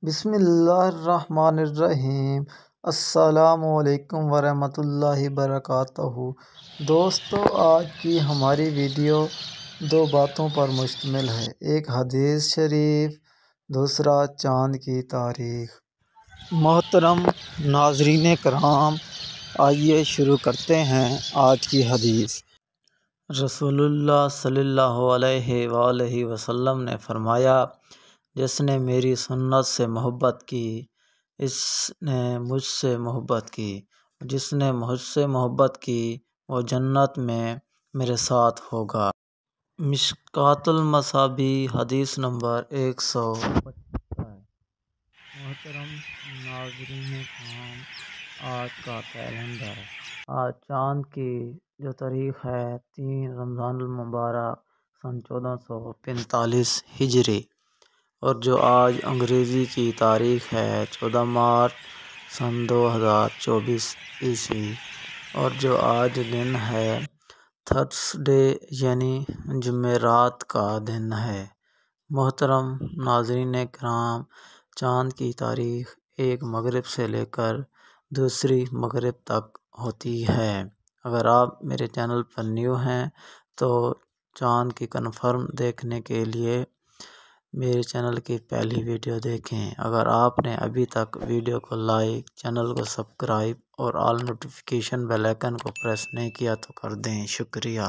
بسم اللہ الرحمن الرحیم۔ السلام علیکم ورحمۃ اللہ وبرکاتہ۔ دوستو، آج کی ہماری ویڈیو دو باتوں پر مشتمل ہے، ایک حدیث شریف، دوسرا چاند کی تاریخ۔ محترم ناظرین کرام، آئیے شروع کرتے ہیں آج کی حدیث۔ رسول اللہ صلی اللہ علیہ وآلہ وسلم نے فرمایا، جس نے میری سنت سے محبت کی اس نے مجھ سے محبت کی، جس نے مجھ سے محبت کی وہ جنت میں میرے ساتھ ہوگا۔ مشکوٰۃ المصابیح حدیث نمبر 155۔ محترم ناظرین کرام، آج کا کیلنڈر، آج چاند کی جو تاریخ ہے 3 رمضان المبارک سن 1445 ہجری، اور جو آج انگریزی کی تاریخ ہے 14 مارچ سن 2024 عیسوی، اور جو آج دن ہے تھرسڈے یعنی جمعرات کا دن ہے۔ محترم ناظرین کرام، چاند کی تاریخ ایک مغرب سے لے کر دوسری مغرب تک ہوتی ہے۔ اگر آپ میرے چینل پر نیو ہیں تو چاند کی کنفرم دیکھنے کے لیے میرے چینل کی پہلی ویڈیو دیکھیں۔ اگر آپ نے ابھی تک ویڈیو کو لائک، چینل کو سبسکرائب اور آل نوٹیفیکیشن بیل آئیکن کو پریس نہیں کیا تو کر دیں۔ شکریہ۔